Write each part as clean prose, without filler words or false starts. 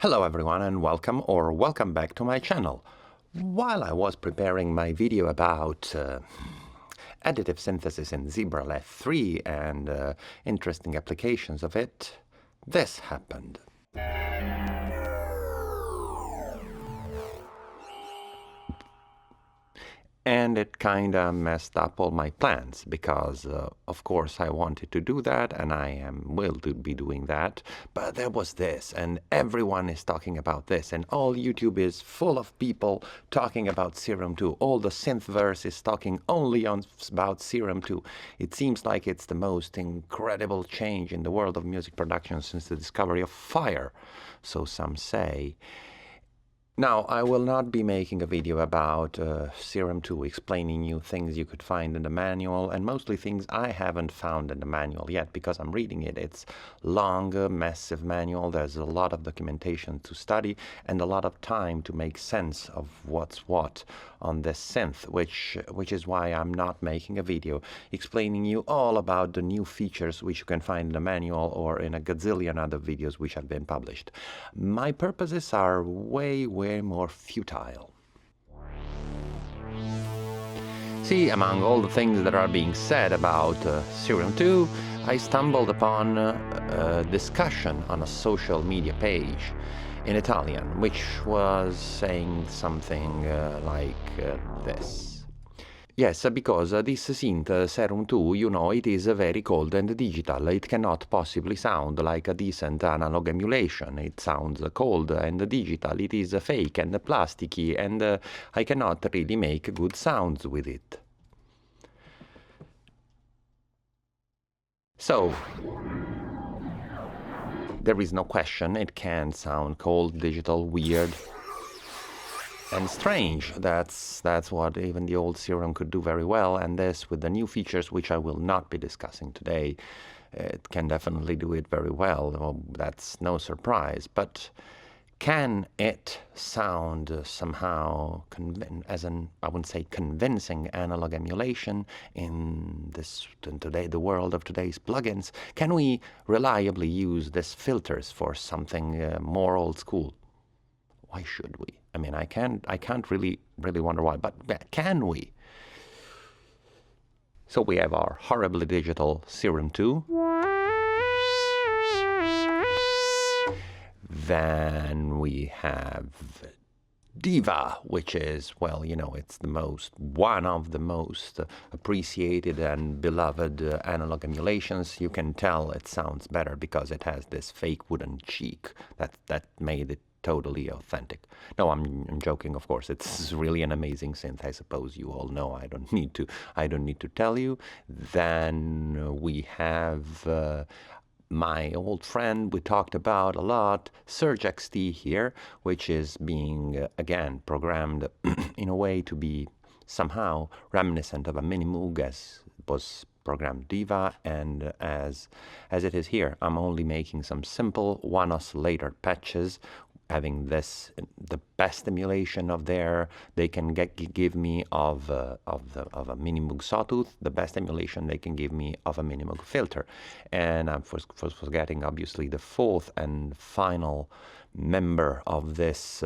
Hello everyone and welcome back to my channel. While I was preparing my video about additive synthesis in ZebraLabs 3 and interesting applications of it, this happened. And it kinda messed up all my plans because, of course, I wanted to do that and will be doing that. But there was this, and everyone is talking about this, and all YouTube is full of people talking about Serum 2. All the synthverse is talking only about Serum 2. It seems like it's the most incredible change in the world of music production since the discovery of fire, so some say. Now, I will not be making a video about Serum 2, explaining you things you could find in the manual, and mostly things I haven't found in the manual yet, because I'm reading it. It's long, massive manual. There's a lot of documentation to study, and a lot of time to make sense of what's what on this synth, which is why I'm not making a video explaining you all about the new features which you can find in the manual or in a gazillion other videos which have been published. My purposes are way more futile. See, among all the things that are being said about Serum 2, I stumbled upon a discussion on a social media page in Italian, which was saying something like this. Yes, because this synth, Serum 2, you know, it is very cold and digital. It cannot possibly sound like a decent analog emulation. It sounds cold and digital. It is fake and plasticky, and I cannot really make good sounds with it. So, there is no question it can sound cold, digital, weird, and strange. That's what even the old Serum could do very well, and this, with the new features which I will not be discussing today, it can definitely do it very well. Well, that's no surprise. But can it sound somehow as an, I wouldn't say convincing analog emulation in the world of today's plugins? Can we reliably use these filters for something more old school? Why should we? I mean, I can't really wonder why, but can we? So we have our horribly digital Serum 2. Then we have Diva, which is, well, you know, it's one of the most appreciated and beloved analog emulations. You can tell it sounds better because it has this fake wooden cheek that made it totally authentic. No, I'm joking, of course. It's really an amazing synth. I suppose you all know. I don't need to tell you. Then we have my old friend we talked about a lot, SurgeXT here, which is being again programmed in a way to be somehow reminiscent of a Minimoog as was programmed Diva, and as it is here. I'm only making some simple one oscillator patches, having this the best emulation of they can give me of a Minimoog sawtooth, the best emulation they can give me of a Minimoog filter. And I'm forgetting obviously the fourth and final member of this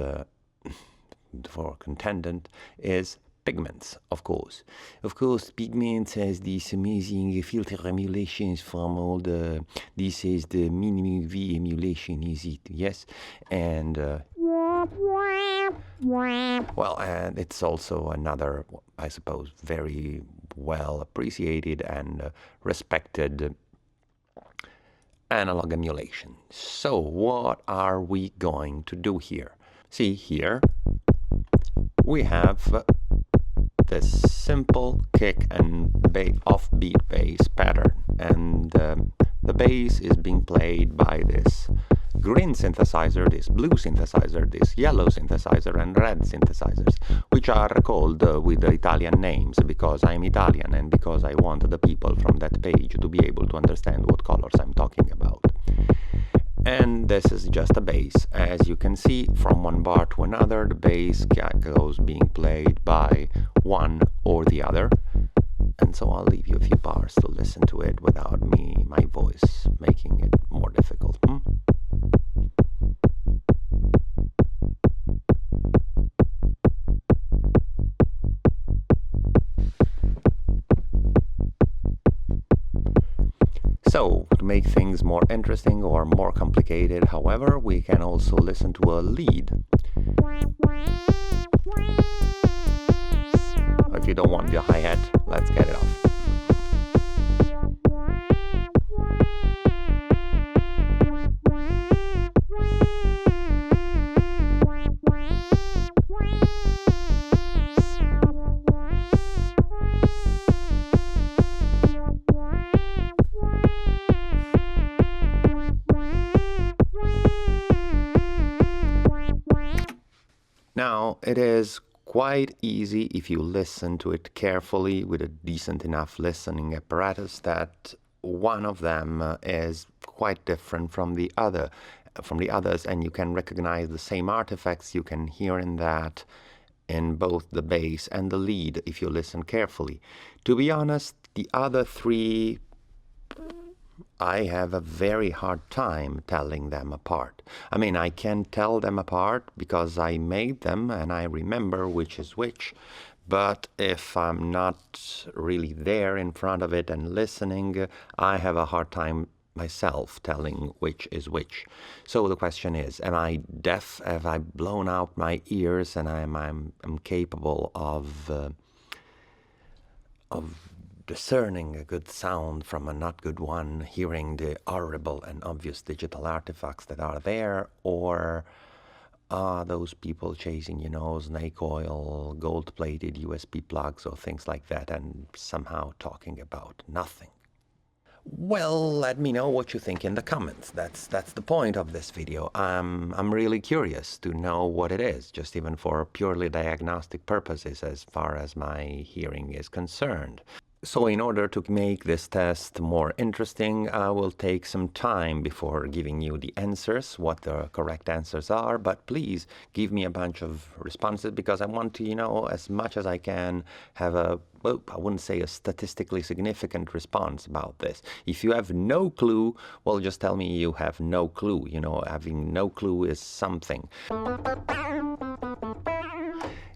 for contendant is Pigments, of course. Of course, Pigments has these amazing filter emulations from all this is the Minimoog V emulation, is it? Yes? And, well, and it's also another, I suppose, very well appreciated and respected analog emulation. So, what are we going to do here? See, here we have this simple kick and offbeat bass pattern, and the bass is being played by this green synthesizer, this blue synthesizer, this yellow synthesizer, and red synthesizers, which are called with Italian names because I'm Italian and because I want the people from that page to be able to understand what colors I'm talking about. And this is just a bass. As you can see, from one bar to another, the bass goes being played by one or the other. And so I'll leave you a few bars to listen to it without my voice making it more difficult. So, to make things more interesting or more complicated, however, we can also listen to a lead. If you don't want the hi-hat, let's get it off. Now, it is quite easy if you listen to it carefully with a decent enough listening apparatus that one of them is quite different from the others, and you can recognize the same artifacts you can hear in that in both the bass and the lead if you listen carefully. To be honest, the other three, I have a very hard time telling them apart. I mean, I can tell them apart because I made them and I remember which is which, but if I'm not really there in front of it and listening, I have a hard time myself telling which is which. So the question is, am I deaf? Have I blown out my ears and I'm capable of discerning a good sound from a not good one, hearing the horrible and obvious digital artifacts that are there, or are those people chasing, snake oil, gold-plated USB plugs or things like that and somehow talking about nothing? Well, let me know what you think in the comments. That's the point of this video. I'm really curious to know what it is, just even for purely diagnostic purposes as far as my hearing is concerned. So in order to make this test more interesting, I will take some time before giving you the answers, what the correct answers are, but please give me a bunch of responses because I want to, as much as I can, have well, I wouldn't say a statistically significant response about this. If you have no clue, well, just tell me you have no clue. Having no clue is something.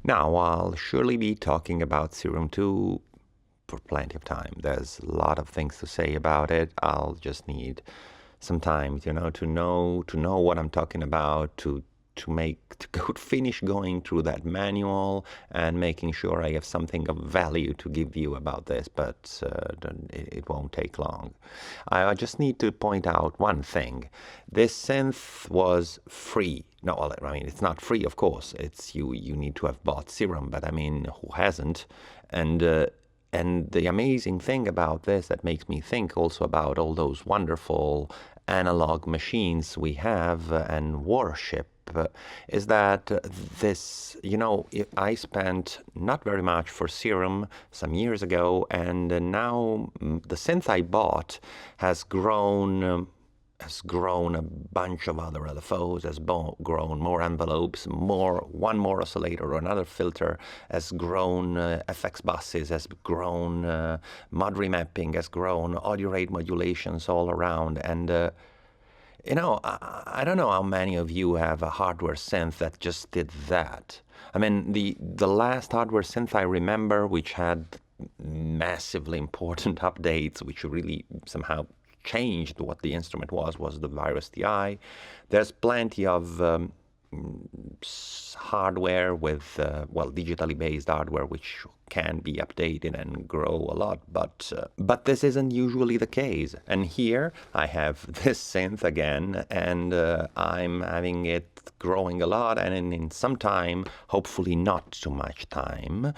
Now, I'll surely be talking about Serum 2 for plenty of time. There's a lot of things to say about it. I'll just need some time, to know what I'm talking about, to finish going through that manual and making sure I have something of value to give you about this, but it won't take long. I just need to point out one thing. This synth was free. No, I mean, it's not free, of course. It's you need to have bought Serum, but I mean, who hasn't? And the amazing thing about this that makes me think also about all those wonderful analog machines we have and worship is that this, I spent not very much for Serum some years ago, and now the synth I bought has grown a bunch of other LFOs, has grown more envelopes, one more oscillator or another filter, has grown FX buses, has grown mod remapping, has grown audio rate modulations all around. And, I don't know how many of you have a hardware synth that just did that. I mean, the last hardware synth I remember, which had massively important updates, which really somehow changed what the instrument was the Virus TI. There's plenty of hardware with, digitally based hardware, which can be updated and grow a lot, but this isn't usually the case. And here I have this synth again, and I'm having it growing a lot, and in some time, hopefully not too much time,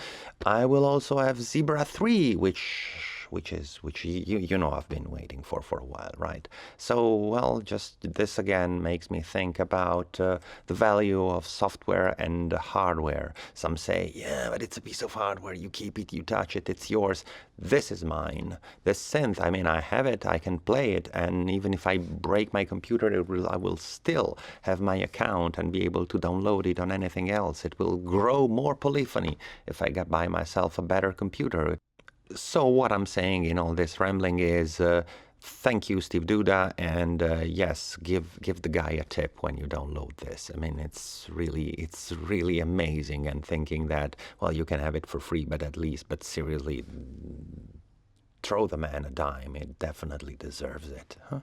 I will also have Zebra 3, which I've been waiting for a while, right? So, well, just this again makes me think about the value of software and hardware. Some say, yeah, but it's a piece of hardware. You keep it, you touch it, it's yours. This is mine. This synth, I mean, I have it, I can play it, and even if I break my computer, I will still have my account and be able to download it on anything else. It will grow more polyphony if I buy myself a better computer. So what I'm saying in all this rambling is thank you, Steve Duda, and yes, give the guy a tip when you download this. I mean, it's really amazing, and thinking that, well, you can have it for free, but seriously, throw the man a dime. It definitely deserves it. Huh?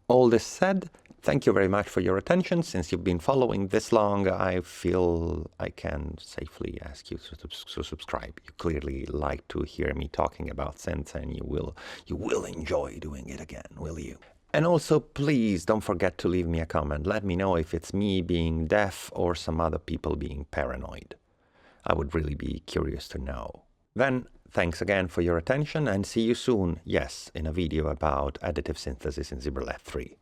All this said, thank you very much for your attention. Since you've been following this long, I feel I can safely ask you to subscribe. You clearly like to hear me talking about synths, and you will enjoy doing it again, will you? And also, please don't forget to leave me a comment. Let me know if it's me being deaf or some other people being paranoid. I would really be curious to know. Then, thanks again for your attention, and see you soon, yes, in a video about additive synthesis in ZBruLab 3.